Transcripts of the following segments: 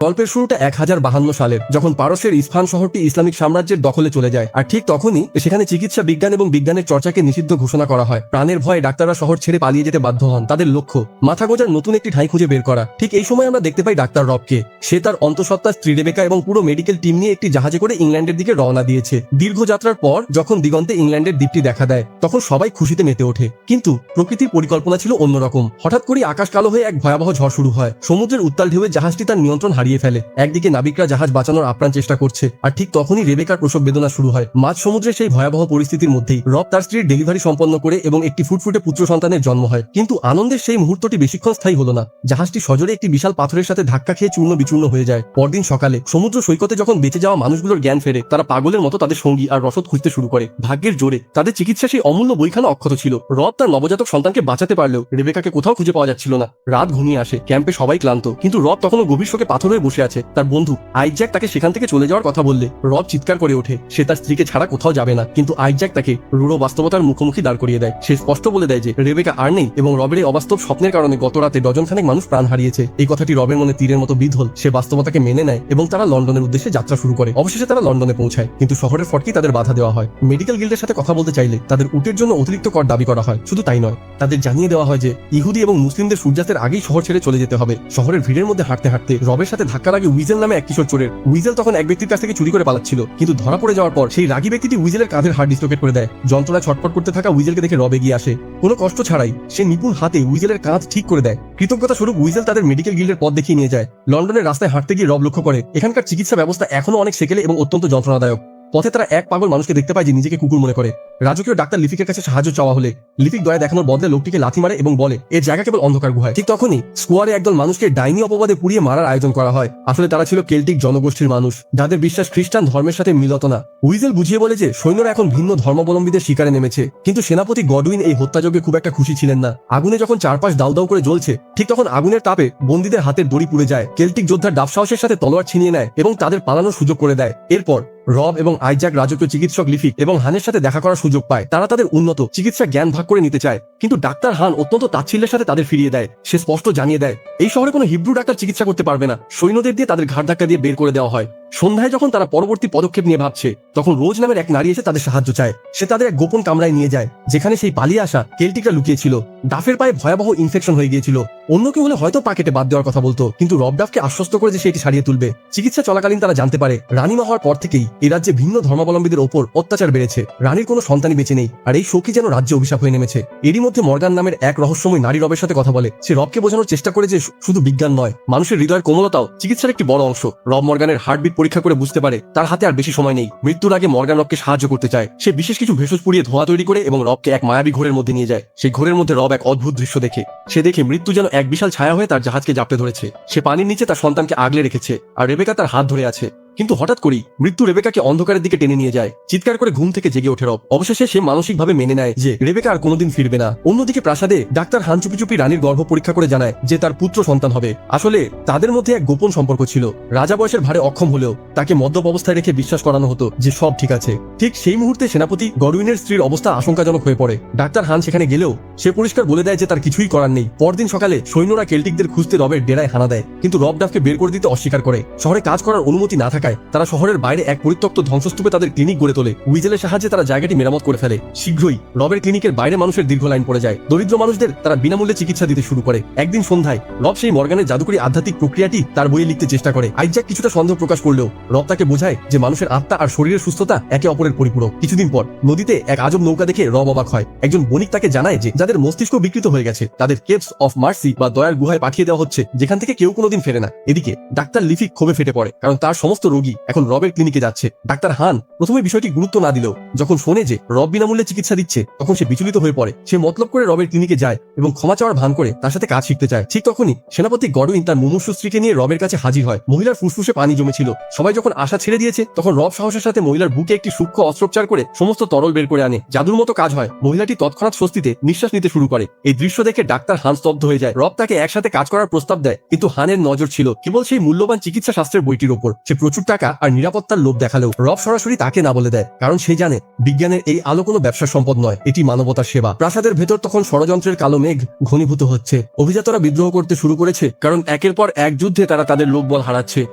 গল্পের শুরুটা 1052 সালের, যখন পারস্যের ইস্ফাহান শহরটি ইসলামিক সাম্রাজ্যের দখলে চলে যায়। আর ঠিক তখনই সেখানে চিকিৎসা বিজ্ঞান এবং বিজ্ঞানের চর্চাকে নিষিদ্ধ ঘোষণা করা হয়। প্রাণের ভয়ে ডাক্তাররা শহর ছেড়ে পালিয়ে যেতে বাধ্য হন। তাদের লক্ষ্য মাথা গোঁজার নতুন একটি ঠাঁই খুঁজে বের করা। ঠিক এই সময় আমরা দেখতে পাই ডাক্তার রবকে। সে তার অন্তঃসত্ত্বা স্ত্রী রেবেকা এবং পুরো মেডিকেল টিম নিয়ে একটি জাহাজে করে ইংল্যান্ডের দিকে রওনা দিয়েছে। দীর্ঘ যাত্রার পর যখন দিগন্তে ইংল্যান্ডের দ্বীপটি দেখা দেয়, তখন সবাই খুশিতে মেতে ওঠে। কিন্তু প্রকৃতির পরিকল্পনা ছিল অন্যরকম। হঠাৎ করে আকাশ কালো হয়ে এক ভয়াবহ ঝড় শুরু হয়। সমুদ্রের উত্তাল ঢেউয়ে জাহাজটি তার নিয়ন্ত্রণ হারিয়ে ফেলে। একদিকে নাবিকরা জাহাজ বাঁচানোর আপ্রাণ চেষ্টা করছে, আর ঠিক তখনই রেবেকার প্রসব বেদনা শুরু হয়। মাঝ সমুদ্রে সেই ভয়াবহ পরিস্থিতির মধ্যেই রব তার স্ত্রীর ডেলিভারি সম্পন্ন করে এবং একটি ফুটফুটে পুত্র সন্তানের জন্ম হয়। কিন্তু আনন্দের সেই মুহূর্তটি বেশিক্ষণ স্থায়ী হলো না। জাহাজটি সজোরে একটি বিশাল পাথরের সাথে ধাক্কা খেয়ে চূর্ণ বিচূর্ণ হয়ে যায়। পরদিন সকালে সমুদ্র সৈকতে যখন বেঁচে যাওয়া মানুষগুলোর জ্ঞান ফেরে, তারা পাগলের মতো তাদের সঙ্গী আর রসদ খুঁজতে শুরু করে। ভাগ্যের জোরে তাদের চিকিৎসা সেই অমূল্য বইখানা অক্ষত ছিল। রব তার নবজাতক সন্তানকে বাঁচাতে পারলেও রেবেকাকে কোথাও খুঁজে পাওয়া যাচ্ছিল না। রাত ঘনিয়ে আসে, ক্যাম্পে সবাই ক্লান্ত, কিন্তু রব তখনও গভীর শোকে পাথর হয়ে বসে আছে। তার বন্ধু আইজ্যাক তাকে সেখান থেকে চলে যাওয়ার কথা বললে রব চিৎকার করে ওঠে। সে তার স্ত্রীকে ছাড়া কোথাও যাবে না, কিন্তু আইজ্যাক তাকে রূঢ় বাস্তবতার মুখোমুখি দাঁড় করিয়ে দেয়। সে স্পষ্ট বলে দেয় যে রেবেকা আর নেই এবং রবের এই অবাস্তব স্বপ্নের কারণে গত রাতে ডজনখানেক মানুষ প্রাণ হারিয়েছে। এই কথাটি রবের মনে তীরের মতো বিদ্ধল। সে বাস্তবতাকে মেনে নেয় এবং তারা লন্ডনের উদ্দেশ্যে যাত্রা শুরু করে। অবশেষে তারা লন্ডনে পৌঁছায়, কিন্তু শহরের ফটকেই তাদের বাধা দেওয়া হয়। মেডিকেল গিল্ডের সাথে কথা বলতে চাইলে তাদের উটের জন্য অতিরিক্ত কর দাবি করা হয়। শুধু তাই নয়, তাদের জানিয়ে দেওয়া হয় যে ইহুদি এবং মুসলিমদের সূর্যাস্তের আগেই শহর ছেড়ে চলে যেতে হবে। শহরের ভিড়ের মধ্যে হাঁটতে হাঁটতে রবের সাথে ধাক্কা লাগে উইজেল নামে এক কিশোর চোরের। উইজেল তখন এক ব্যক্তির কাছ থেকে চুরি করে পালাচ্ছিল, কিন্তু ধরা পড়ে যাওয়ার পর সেই রাগী ব্যক্তিটি উইজেলের কাঁধের হাড় ডিসলোকেট করে দেয়। যন্ত্রণায় ছটফট করতে থাকা উইজেলকে দেখে রব এগিয়ে আসে। কোনো কষ্ট ছাড়াই সে নিপুণ হাতে উইজেলের কাঁধ ঠিক করে দেয়। কৃতজ্ঞতা স্বরূপ উইজেল তাদের মেডিকেল গিল্ডের পথ দেখিয়ে নিয়ে যায়। লন্ডনের রাস্তায় হাঁটতে গিয়ে রব লক্ষ্য করে এখানকার চিকিৎসা ব্যবস্থা এখনো অনেক সেকেলে এবং অত্যন্ত যন্ত্রণাদায়ক। পথে তারা এক পাগল মানুষকে দেখতে পায় যে নিজেকে কুকুর মনে করে। রাজকীয় ডাক্তার লিফিকের কাছে সাহায্য চাওয়া হলে লিফিক দয়া দেখানোর বদলে লোকটিকে লাথি মারে এবং বলে এর জায়গা কেবল অন্ধকার গুহায়। ঠিক তখনই স্কোয়ারে একদল মানুষকে ডাইনি অপবাদে পুড়িয়ে মারার আয়োজন করা হয়। আসলে তারা ছিল কেল্টিক জনগোষ্ঠীর মানুষ, যাদের বিশ্বাস খ্রিস্টান ধর্মের সাথে মিলত না। উইজেল বুঝিয়ে বলে যে সৈন্যরা এখন ভিন্ন ধর্মাবলম্বীদের শিকারে নেমেছে, কিন্তু সেনাপতি গডউইন এই হত্যাযজ্ঞে খুব একটা খুশি ছিলেন না। আগুনে যখন চারপাশ দাউ দাউ করে জ্বলছে, ঠিক তখন আগুনের তাপে বন্দীদের হাতের দড়ি পুড়ে যায়। কেল্টিক যোদ্ধার ডাব সাহসের সাথে তলোয়ার ছিনিয়ে নেয় এবং তাদের পালানোর সুযোগ করে দেয়। এরপর রব এবং আইজ্যাক রাজকীয় চিকিৎসক লিফিক এবং হানের সাথে দেখা করার সুযোগ পায়। তারা তাদের উন্নত চিকিৎসা জ্ঞান ভাগ করে নিতে চায়, কিন্তু ডাক্তার হান অত্যন্ত তাচ্ছিল্যের সাথে তাদের ফিরিয়ে দেয়। সে স্পষ্ট জানিয়ে দেয় এই শহরে কোনো হিব্রু ডাক্তার চিকিৎসা করতে পারবে না। সৈন্যদের দিয়ে তাদের ঘাড় ধাক্কা দিয়ে বের করে দেওয়া হয়। সন্ধ্যায় যখন তারা পরবর্তী পদক্ষেপ নিয়ে ভাবছে, তখন রোজ নামের এক নারী এসে তাদের সাহায্য চায়। সে তাদের এক গোপন কামরায় নিয়ে যায়, যেখানে সেই পালিয়ে আসা কেল্টিকরা লুকিয়েছিল। ডাফের পায়ে ভয়াবহ ইনফেকশন হয়ে গিয়েছিল। অন্য কেউ হলে হয়তো পা কেটে বাদ দেওয়ার কথা বলতো, কিন্তু রব ডাফকে আশ্বস্ত করে যে সে এটি সারিয়ে তুলবে। চিকিৎসা চলাকালীন তারা জানতে পারে রানীমা হওয়ার পর থেকেই এই রাজ্যে ভিন্ন ধর্মাবলম্বীদের ওপর অত্যাচার বেড়েছে। রানীর কোনো সন্তানই বেঁচে নেই, আর এই শোকই যেন রাজ্যে অভিশাপ হয়ে নেমেছে। এরই মধ্যে মর্গান নামের এক রহস্যময় নারী রবের সাথে কথা বলে। সে রবকে বোঝানোর চেষ্টা করে যে শুধু বিজ্ঞান নয়, মানুষের হৃদয়ের কোমলতাও চিকিৎসার একটি বড় অংশ। রব মর্গানের হার্টবিট পরীক্ষা করে বুঝতে পারে তার হাতে আর বেশি সময় নেই। মৃত্যুর আগে মর্গান রবকে সাহায্য করতে চায়। সে বিশেষ কিছু ভেষজ পুড়িয়ে ধোঁয়া তৈরি করে এবং রবকে এক মায়াবী ঘোরের মধ্যে নিয়ে যায়। সেই ঘোরের মধ্যে রব এক অদ্ভুত দৃশ্য দেখে। সে দেখে মৃত্যু যেন এক বিশাল ছায়া হয়ে তার জাহাজকে জাপটে ধরেছে। সে পানির নিচে তার সন্তানকে আগলে রেখেছে, আর রেবেকা তার হাত ধরে আছে। কিন্তু হঠাৎ করেই মৃত্যু রেবেকাকে অন্ধকারের দিকে টেনে নিয়ে যায়। চিৎকার করে ঘুম থেকে জেগে ওঠে রব। অবশেষে সে মানসিকভাবে মেনে নেয় যে রেবেকা আর কোনোদিন ফিরবে না। অন্যদিকে প্রাসাদে ডাক্তার হান চুপি চুপি রানীর গর্ভ পরীক্ষা করে জানায় যে তার পুত্র সন্তান হবে। আসলে তাদের মধ্যে এক গোপন সম্পর্ক ছিল। রাজা বয়সের ভারে অক্ষম হলেও তাকে মদ্যপ অবস্থায় রেখে বিশ্বাস করানো হতো যে সব ঠিক আছে। ঠিক সেই মুহূর্তে সেনাপতি গডউইনের স্ত্রীর অবস্থা আশঙ্কাজনক হয়ে পড়ে। ডাক্তার হান সেখানে গেলেও সে পরিষ্কার বলে দেয় যে তার কিছুই করার নেই। পরদিন সকালে সৈন্যরা কেল্টিকদের খুঁজতে রবের ডেরায় হানা দেয়, কিন্তু রব ডাফকে বের করে দিতে অস্বীকার করে। শহরে কাজ করার অনুমতি না থাকায় তারা শহরের বাইরে এক পরিত্যক্ত ধ্বংসস্তূপে তাদের ক্লিনিক গড়ে তোলে। উইজেলের সাহায্যে তারা জায়গাটি মেরামত করে ফেলে। শীঘ্রই রবের ক্লিনিকের বাইরে মানুষের দীর্ঘ লাইন পড়ে যায়। দরিদ্র মানুষদের তারা বিনামূল্যে চিকিৎসা দিতে শুরু করে। একদিন সন্ধ্যায় রব সেই মর্গানের জাদুকরী আধ্যাত্মিক প্রক্রিয়াটি তার বইয়ে লিখতে চেষ্টা করে। আইজ্যাক কিছুটা সন্দেহ প্রকাশ করলেও রব তাকে বোঝায় যে মানুষের আত্মা আর শরীরের সুস্থতা একে অপরের পরিপূরক। কিছুদিন পর নদীতে এক আজব নৌকা দেখে রব অবাক হয়। একজন বণিক তাকে জানায় যে যাদের মস্তিষ্ক বিকৃত হয়ে গেছে তাদের কেভস অফ মার্সি বা দয়ার গুহায় পাঠিয়ে দেওয়া হচ্ছে, যেখান থেকে কেউ কোনোদিন ফেরে না। এদিকে ডাক্তার লিফিক ক্ষোভে ফেটে পড়ে, কারণ তার সমস্ত রোগী এখন রবের ক্লিনিকে যাচ্ছে। ডাক্তার হান প্রথমে বিষয়টি গুরুত্ব না দিলেও যখন শোনে যে রব বিনামূল্যে চিকিৎসা দিচ্ছে, তখন সে বিচলিত হয়ে পড়ে। সে মতলব করে রবের ক্লিনিকে যায় এবং ক্ষমা চাওয়ার ভান করে তার সাথে কাজ শিখতে চায়। ঠিক তখনই সেনাপতি গডউইন তার মুমূর্ষু স্ত্রীকে নিয়ে রবের কাছে হাজির হয়। মহিলার ফুসফুসে পানি জমেছিল। সবাই যখন আশা ছেড়ে দিয়েছে, তখন রব সাহসের সাথে মহিলার বুকে একটি সূক্ষ্ম অস্ত্রোপচার করে সমস্ত তরল বের করে আনে। জাদুর মতো কাজ হয়। মহিলাটি তৎক্ষণাৎ স্বস্তিতে নিঃশ্বাস নিতে শুরু করে। এই দৃশ্য দেখে ডাক্তার হান স্তব্ধ হয়ে যায়। রব তাকে একসাথে কাজ করার প্রস্তাব দেয়, কিন্তু হানের নজর ছিল কেবল সেই মূল্যবান চিকিৎসা শাস্ত্রের বইটির ওপর। সে প্রচুর প্রচুর টাকা আর নিরাপত্তার লোভ দেখালেও রব সরাসরি তাকে না বলে দেয়, কারণ সে জানে বিজ্ঞানের এই আলো কোনো ব্যবসার সম্পদ নয়, এটি মানবতার সেবা। প্রাসাদের ভেতর তখন ষড়যন্ত্রের কালো মেঘ ঘনীভূত হচ্ছে। অভিজাতরা বিদ্রোহ করতে শুরু করেছে, কারণ একের পর এক যুদ্ধে তারা তাদের লোকবল হারাচ্ছে।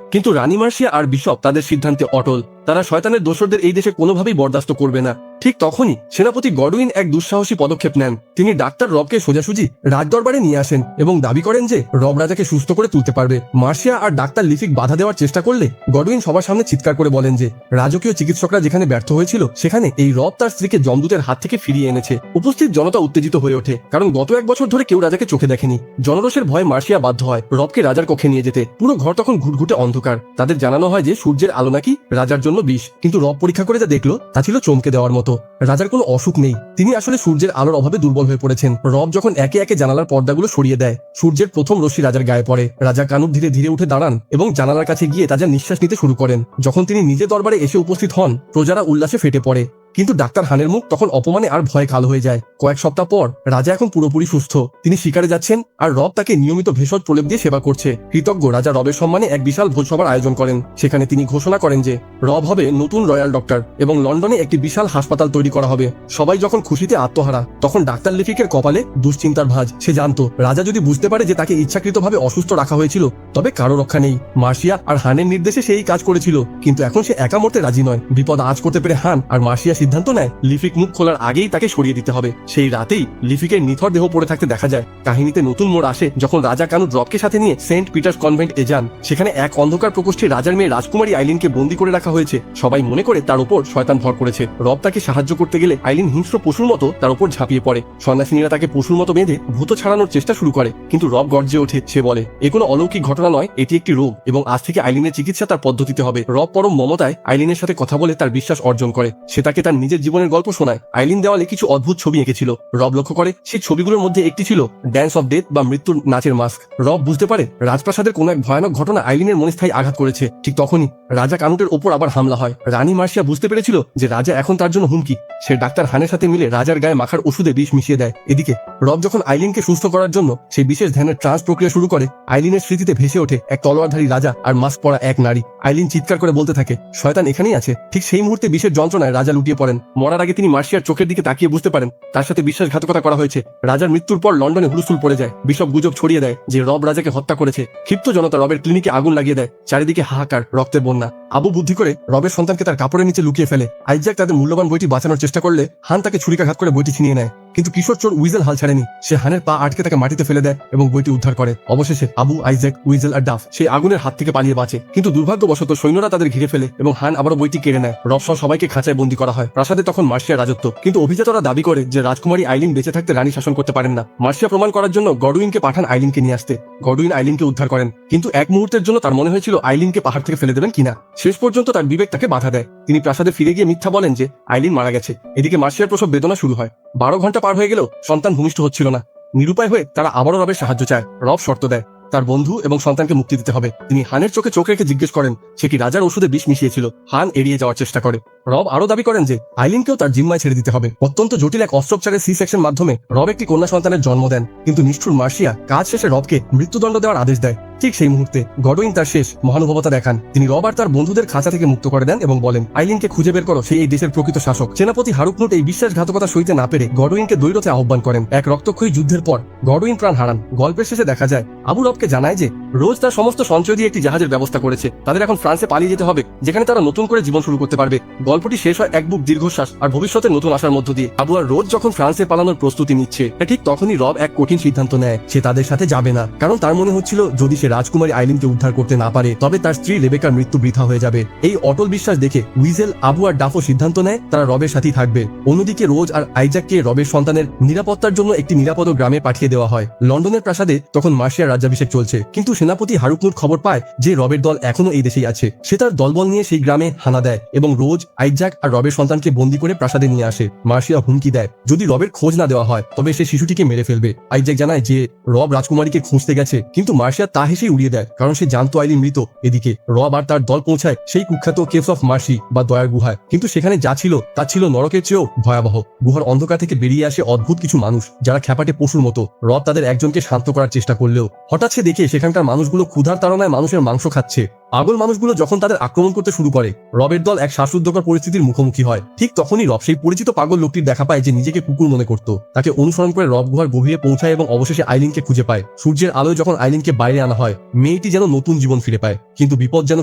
কিন্তু রানী মার্সিয়া আর বিশপ তাদের সিদ্ধান্তে অটল। তারা শয়তানের দোসরদের এই দেশে কোনোভাবেই বরদাস্ত করবে না। ঠিক তখনই সেনাপতি গডউইন এক দুঃসাহসী পদক্ষেপ নেন। তিনি ডাক্তার রবকে সোজাসুজি রাজদরবারে নিয়ে আসেন এবং দাবি করেন যে রব রাজাকে সুস্থ করে তুলতে পারবে। মার্সিয়া আর ডাক্তার লিফিক বাধা দেওয়ার চেষ্টা করলে গডউইন সবার সামনে চিৎকার করে বলেন যে রাজকীয় চিকিৎসকরা যেখানে ব্যর্থ হয়েছিল সেখানে এই রব তার স্ত্রীকে যমদূতের হাত থেকে ফিরিয়ে এনেছে। উপস্থিত জনতা উত্তেজিত হয়ে ওঠে, কারণ গত 1 বছর ধরে কেউ রাজাকে চোখে দেখেনি। জনরোষের ভয়ে মার্সিয়া বাধ্য হয় রবকে রাজার কক্ষে নিয়ে যেতে। পুরো ঘর তখন ঘুটঘুটে অন্ধকার। তাদের জানানো হয় যে সূর্যের আলো নাকি রাজার জন্য বিষ, কিন্তু রব পরীক্ষা করে যা দেখলো তা ছিল চমকে দেওয়ার মতো। রাজার কোনো অসুখ নেই, তিনি আসলে সূর্যের আলোর অভাবে দুর্বল হয়ে পড়েছেন। রব যখন একে একে জানালার পর্দাগুলো সরিয়ে দেয়, সূর্যের প্রথম রশ্মি রাজার গায়ে পড়ে। রাজা কানুব ধীরে ধীরে উঠে দাঁড়ান এবং জানালার কাছে গিয়ে তাজা নিঃশ্বাস নিতে শুরু করেন। যখন তিনি নিজে দরবারে এসে উপস্থিত হন, প্রজারা উল্লাসে ফেটে পড়ে। কিন্তু ডাক্তার হানের মুখ তখন অপমানে আর ভয়ে কালো হয়ে যায়। কয়েক সপ্তাহ পর রাজা এখন পুরোপুরি সুস্থ। তিনি শিকারে যাচ্ছেন আর রব তাকে নিয়মিত ভেষজ প্রলেপ দিয়ে সেবা করছে। কৃতজ্ঞ রাজা রবের সম্মানে এক বিশাল ভোজসভার আয়োজন করেন। সেখানে তিনি ঘোষণা করেন যে রব হবে নতুন রয়্যাল ডক্টর এবং লন্ডনে একটি বিশাল হাসপাতাল তৈরি করা হবে। সবাই যখন খুশিতে আত্মহারা, তখন ডাক্তার লিফিকের কপালে দুশ্চিন্তার ভাঁজ। সে জানতো রাজা যদি বুঝতে পারে যে তাকে ইচ্ছাকৃতভাবে অসুস্থ রাখা হয়েছিল, তবে কারো রক্ষা নেই। মার্সিয়া আর হানের নির্দেশে সেই কাজ করেছিল, কিন্তু এখন সে একা মরতে রাজি নয়। বিপদ আজ করতে পেরে হান আর মার্সিয়া সিদ্ধান্ত নেয় লিফিক মুখ খোলার আগেই তাকে সরিয়ে দিতে হবে। সেই রাতেই লিফিকের নিথর দেহ পড়ে থাকতে দেখা যায়। কাহিনীতে নতুন মোড় আসে যখন রাজা কানুদ রবকে সাথে নিয়ে সেন্ট পিটার্স কনভেন্ট এ যান। সেখানে এক অন্ধকার প্রকোষ্ঠে রাজার মেয়ে রাজকুমারী আইলিনকে বন্দী করে রাখা হয়েছে। সবাই মনে করে তার উপর শয়তান ভর করেছে। রব তাকে সাহায্য করতে গেলে আইলিন হিংস্র পশুর মতো তার উপর ঝাঁপিয়ে পড়ে। সন্ন্যাসিনীরা তাকে পশুর মতো বেঁধে ভূত ছাড়ানোর চেষ্টা শুরু করে, কিন্তু রব গর্জে ওঠে। সে বলে এ কোনো অলৌকিক ঘটনা নয়, এটি একটি রোগ এবং আজ থেকে আইলিনের চিকিৎসা তার পদ্ধতিতে হবে। রব পরম মমতায় আইলিনের সাথে কথা বলে তার বিশ্বাস অর্জন করে। সে তাকে তার নিজের জীবনের গল্প শোনায়। আইলিন দেওয়ালে কিছু অদ্ভুত ছবি এঁকেছিল। রব লক্ষ্য করে সেই ছবিগুলোর মধ্যে একটি ছিল ড্যান্স অফ ডেথ বা মৃত্যুর নাচের মাস্ক। রব বুঝতে পারে রাজপ্রাসাদের কোনো এক ভয়ানক ঘটনা আইলিনের মনে স্থায়ী আঘাত করেছে। ঠিক তখনই রাজা কানুটের ওপর আবার হামলা হয়। রানী মার্সিয়া বুঝতে পেরেছিল যে রাজা এখন তার জন্য হুমকি। সে ডাক্তার হানের সাথে মিলে রাজার গায়ে মাখার ওষুধে বিষ মিশিয়ে দেয়। এদিকে রব যখন আইলিনকে সুস্থ করার জন্য সেই বিশেষ ধ্যানের ট্রান্স প্রক্রিয়া শুরু করে, আইলিনের স্মৃতিতে ভেসে ওঠে এক তলোয়ারধারী রাজা আর মাস্ক পরা এক নারী। আইলিন চিৎকার করে বলতে থাকে শয়তান এখানেই আছে। ঠিক সেই মুহূর্তে বিষের যন্ত্রণায় রাজা লুটিয়ে পড়েন। মরার আগে তিনি মার্সিয়ার চোখের দিকে তাকিয়ে বুঝতে পারেন তার সাথে বিশ্বাসঘাতকতা করা হয়েছে। রাজার মৃত্যুর পর লন্ডনে হুলস্থুল পড়ে যায়। বিশপ গুজব ছড়িয়ে দেয় যে রব রাজাকে হত্যা করেছে। ক্ষিপ্ত জনতা রবের ক্লিনিকে আগুন লাগিয়ে দেয়। চারিদিকে হাহাকার, রক্তের বন্যা। আবু বুদ্ধি করে রবের সন্তানকে তার কাপড়ের নিচে লুকিয়ে ফেলে। আইজ্যাক তাদের মূল্যবান বইটি বাঁচানোর চেষ্টা করলে হান তাকে ছুরিকাঘাত করে বইটি ছিনিয়ে নেয়। কিন্তু কিশোর চোর উইজেল হাল ছাড়েনি। সে হানের পা আটকে তাকে মাটিতে ফেলে দেয় এবং বইটি উদ্ধার করে। অবশেষে আবু, আইজ্যাক, উইজেল আর ডাফ সেই আগুনের হাত থেকে পালিয়ে বাঁচে। কিন্তু দুর্ভাগ্যবশত সৈন্যরা তাদের ঘিরে ফেলে এবং হান আবারও বইটি কেড়ে নেয়। রব সহ সবাইকে খাঁচায় বন্দী করা হয়। প্রাসাদে তখন মার্সিয়ার রাজত্ব। কিন্তু অভিজাতরা দাবি করে যে রাজকুমারী আইলিন বেঁচে থাকতে রানী শাসন করতে পারেন না। মার্সিয়া প্রমাণ করার জন্য গডউইনকে পাঠান আইলিনকে নিয়ে আসতে। গডউইন আইলিনকে উদ্ধার করেন, কিন্তু এক মুহূর্তের জন্য তার মনে হয়েছিল আইলিনকে পাহাড় থেকে ফেলে দেবেন কিনা। শেষ পর্যন্ত তার বিবেক তাকে বাধা দেয়। তিনি প্রাসাদে ফিরে গিয়ে মিথ্যা বলেন যে আইলিন মারা গেছে। এদিকে মার্সিয়ার প্রসব বেদনা শুরু হয়। 12 ঘন্টা পার হয়ে গেলেও সন্তান ভূমিষ্ঠ হচ্ছিল না। নিরুপায় হয়ে তারা আবারও রবের সাহায্য চায়। রব শর্ত দেয় তার বন্ধু এবং সন্তানকে মুক্তি দিতে হবে। তিনি হানের চোখে চোখ রেখে জিজ্ঞেস করেন সে কি রাজার ওষুধে বিষ মিশিয়েছিল। হান এড়িয়ে যাওয়ার চেষ্টা করে। রব আরো দাবি করেন যে আইলিনকেও তার জিম্মায় ছেড়ে দিতে হবে। অত্যন্ত জটিল এক অস্ত্রোপচারের সি সেকশন মাধ্যমে রব একটি কন্যা সন্তানের জন্ম দেন। কিন্তু নিষ্ঠুর মার্সিয়া কাজ শেষে রবকে মৃত্যুদণ্ড দেওয়ার আদেশ দেয়। ঠিক সেই মুহূর্তে গডউইন তার শেষ মহানুভবতা দেখান। তিনি রব আর তার বন্ধুদের খাঁচা থেকে মুক্ত করে দেন এবং বলেন আইলিনকে খুঁজে বের করো, সেই এই দেশের প্রকৃত শাসক। সেনাপতি হারুকনুট এই বিশ্বাসঘাতকতা সইতে না পেরে গডউইনকে দ্বৈরথে আহ্বান করেন। এক রক্তক্ষয়ী যুদ্ধের পর গডউইন প্রাণ হারান। গল্পের শেষে দেখা যায় আবু রবকে জানায় যে রোজ তার সমস্ত সঞ্চয় দিয়ে একটি জাহাজের ব্যবস্থা করেছে। তাদের এখন ফ্রান্সে পালিয়ে যেতে হবে, যেখানে তারা নতুন করে জীবন শুরু করতে পারবে। গল্পটি শেষ হয় এক বুক দীর্ঘশ্বাস আর ভবিষ্যতের নতুন আশার মধ্য দিয়ে। আবু আর রোজ যখন ফ্রান্সে পালানোর প্রস্তুতি নিচ্ছে, ঠিক তখনই রব এক কঠিন সিদ্ধান্ত নেয়। সে তাদের সাথে যাবে না, কারণ তার মনে হচ্ছিল যদি সে রাজকুমারী আইলিনকে উদ্ধার করতে না পারে তবে তার স্ত্রী রেবেকার মৃত্যু বৃথা হয়ে যাবে। এই অটল বিশ্বাস দেখে উইজেল, আবু আর ডাফো সিদ্ধান্ত নেয় তারা রবের সাথেই থাকবে। অন্যদিকে রোজ আর আইজ্যাককে রবের সন্তানের নিরাপত্তার জন্য একটি নিরাপদ গ্রামে পাঠিয়ে দেওয়া হয়। লন্ডনের প্রাসাদে তখন মার্সিয়ার রাজ্যাভিষেক চলছে, কিন্তু সেনাপতি হারুকনুট খবর পায় যে রবের দল এখনো এই দেশেই আছে। সে তার দলবল নিয়ে সেই গ্রামে হানা দেয় এবং রোজ, আইজ্যাক আর রবের সন্তানকে বন্দী করে প্রাসাদে নিয়ে আসে। মার্সিয়া হুমকি দেয় যদি রবের খোঁজ না দেওয়া হয় তবে সে শিশুটিকে মেরে ফেলবে। আইজ্যাক জানায় যে রব রাজকুমারীকে খুঁজতে গেছে, কিন্তু মার্সিয়া তা হেসেই উড়িয়ে দেয়, কারণ সে জানতো আইলিন মৃত। এদিকে রব আর তার দল পৌঁছায় সেই কুখ্যাত কেভস অফ মার্সি বা দয়ার গুহায়, কিন্তু সেখানে যা ছিল তা ছিল নরকের চেয়েও ভয়াবহ। গুহার অন্ধকার থেকে বেরিয়ে আসে অদ্ভুত কিছু মানুষ যারা খ্যাপাটে পশুর মতো। রব তাদের একজনকে শান্ত করার চেষ্টা করলেও হঠাৎ সে দেখে সেখানকার মানুষগুলো ক্ষুধার তাড়নায় মানুষের মাংস খাচ্ছে। পাগল মানুষগুলো যখন তাদের আক্রমণ করতে শুরু করে, রবের দল এক শ্বাসরুদ্ধকর পরিস্থিতির মুখোমুখি হয়। ঠিক তখনই রব সেই পরিচিত পাগল লোকটির দেখা পায় যে নিজেকে কুকুর মনে করত। তাকে অনুসরণ করে রব গুহার গভীরে পৌঁছায় এবং অবশেষে আইলিনকে খুঁজে পায়। সূর্যের আলোয় যখন আইলিনকে বাইরে আনা হয়, মেয়েটি যেন নতুন জীবন ফিরে পায়, কিন্তু বিপদ যেন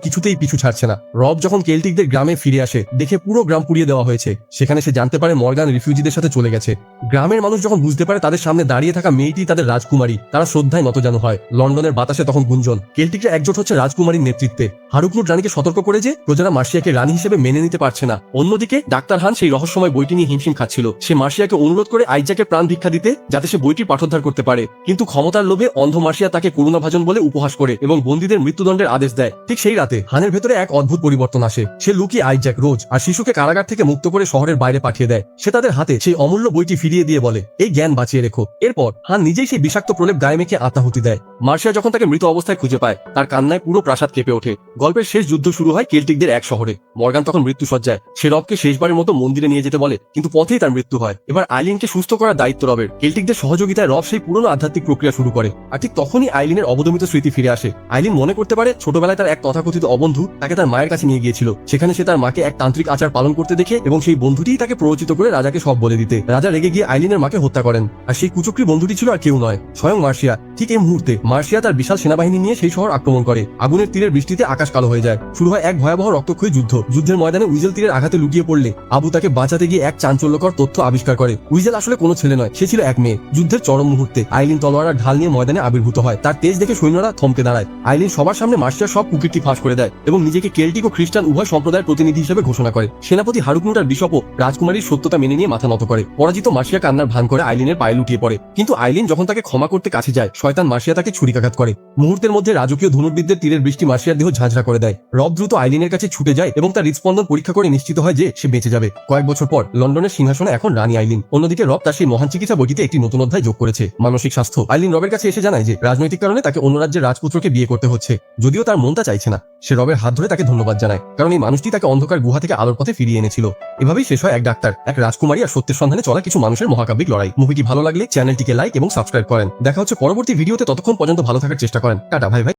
কিছুতেই পিছু ছাড়ছে না। রব যখন কেল্টিকদের গ্রামে ফিরে আসে, দেখে পুরো গ্রাম পুড়িয়ে দেওয়া হয়েছে। সেখানে সে জানতে পারে মর্গান রিফিউজিদের সাথে চলে গেছে। গ্রামের মানুষ যখন বুঝতে পারে তাদের সামনে দাঁড়িয়ে থাকা মেয়েটি তাদের রাজকুমারী, তারা শ্রদ্ধায় নতজানু হয়। লন্ডনের বাতাসে তখন গুঞ্জন, কেল্টিকরা একজোট হচ্ছে রাজকুমারীর নেতৃত্বে। হারুকনুট রানীকে সতর্ক করে যে প্রজারা মার্শিয়াকে রানী হিসেবে মেনে নিতে পারছে না। অন্যদিকে ডাক্তার হান সেই রহস্যময় বইটি নিয়ে হিমশিম খাচ্ছিল। সে মার্শিয়াকে অনুরোধ করে আইজ্যাকের প্রাণ ভিক্ষা দিতে, যাতে সে বইটির পাঠোদ্ধার করতে পারে। কিন্তু ক্ষমতার লোভে অন্ধ মার্শিয়া তাকে করুণাভাজন বলে উপহাস করে এবং বন্দীদের মৃত্যুদণ্ডের আদেশ দেয়। ঠিক সেই রাতে হানের ভেতরে এক অদ্ভুত পরিবর্তন আসে। সে লুকি, আইজ্যাক, রোজ আর শিশুকে কারাগার থেকে মুক্ত করে শহরের বাইরে পাঠিয়ে দেয়। সে তাদের হাতে সেই অমূল্য বইটি ফিরিয়ে দিয়ে বলে, এই জ্ঞান বাঁচিয়ে রেখো। এরপর হান নিজেই সেই বিষাক্ত প্রলেপ গায়ে মেখে আত্মাহুতি দেয়। মার্শিয়া যখন তাকে মৃত অবস্থায় খুঁজে পায়, তার কান্নায় পুরো প্রাসাদ কেঁপে ওঠে। গল্পের শেষ যুদ্ধ শুরু হয় কেল্টিকদের এক শহরে। মর্গান তখন মৃত্যুসজ্জায়। সে রবকে শেষবারের মতো মন্দিরে নিয়ে যেতে বলে, কিন্তু পথেই তার মৃত্যু হয়। এবার আইলিনকে সুস্থ করার দায়িত্ব রবের। কেল্টিকদের সহযোগিতায় রব সেই পুরনো আধ্যাত্মিক প্রক্রিয়া শুরু করে। আর ঠিক তখনই আইলিনের অবদমিত স্মৃতি ফিরে আসে। আইলিন মনে করতে পারে ছোটবেলায় তার এক তথাকথিত অবন্ধু তাকে তার মায়ের কাছে নিয়ে গিয়েছিল। সেখানে সে তার মাকে এক তান্ত্রিক আচার পালন করতে দেখে এবং সেই বন্ধুটিই তাকে প্ররোচিত করে রাজাকে সব বলে দিতে। রাজা রেগে গিয়ে আইলিনের মাকে হত্যা করেন। আর সেই কুচক্রী বন্ধুটি ছিল আর কেউ নয়, স্বয়ং মার্শিয়া। ঠিক এই মুহূর্তে মার্শিয়া তার বিশাল সেনাবাহিনী নিয়ে সেই শহর আক্রমণ করে। আগুনের তীরের বৃষ্টিতে আকাশ কালো হয়ে যায়। শুরু হয় এক ভয়াবহ রক্তক্ষয়ী যুদ্ধ। যুদ্ধের ময়দানে উইজেল তীরের আঘাতে লুটিয়ে পড়লে আবু তাকে বাঁচাতে গিয়ে এক চাঞ্চল্যকর তথ্য আবিষ্কার করে। উইজেল আসলে কোনো ছেলে নয়, সে ছিল এক মেয়ে। যুদ্ধের চরম মুহূর্তে আইলিন তলোয়ার আর ঢাল নিয়ে ময়দানে আবির্ভূত হয়। তার তেজ দেখে সৈন্যরা থমকে দাঁড়ায়। আইলিন সবার সামনে মার্শিয়ার সব কুকীর্তি ফাঁস করে দেয় এবং নিজেকে কেল্টিক ও খ্রিস্টান উভয় সম্প্রদায়ের প্রতিনিধি হিসেবে ঘোষণা করে। সেনাপতি হারুকনুট আর বিশপও রাজকুমারীর সত্যতা মেনে নিয়ে মাথা নত করে। পরাজিত মার্শিয়া কান্নার ভান করে আইলিনের পায়ে লুটিয়ে পড়ে। কিন্তু আইলিন যখন তাকে ক্ষমা করতে কাছে যায়, শয়তান মার্শিয়া তাকে ছুরিকাঘাত করে। মুহূর্তের মধ্যে রাজকীয় ধনুর্বিদদের তীরের বৃষ্টি মার্শিয়ার দেহ ঝাঁঝরা করে দেয়। রব দ্রুত আইলিনের কাছে ছুটে যায় এবং তার হৃদস্পন্দন পরীক্ষা করে নিশ্চিত হয় যে সে বেঁচে যাবে। কয়েক বছর পর লন্ডনের সিংহাসনে এখন রানী আইলিন। অন্যদিকে রব তার সেই মহান চিকিৎসা বইটিতে একটি নতুন অধ্যায় যোগ করেছে, মানসিক স্বাস্থ্য। আইলিন রবের কাছে এসে জানায় যে রাজনৈতিক কারণে তাকে অন্য রাজ্যের রাজপুত্রকে বিয়ে করতে হচ্ছে। যদিও তার মনটা চাইছে না, সে রবের হাত ধরে তাকে ধন্যবাদ জানায়, কারণ এই মানুষটি তাকে অন্ধকার গুহা থেকে আলোর পথে ফিরিয়ে এনেছিল। এভাবেই শেষ হয় এক ডাক্তার, এক রাজকুমারী আর সত্যের সন্ধানে চলা কিছু মানুষের মহাকাব্যিক লড়াই। মুভিটি ভালো লাগলে চ্যানেলটিকে লাইক এবং সাবস্ক্রাইব করেন। দেখা হচ্ছে পরবর্তী ভিডিওতে। ততক্ষণ পর্যন্ত ভালো থাকার চেষ্টা করেন। টাটা, ভাই ভাই।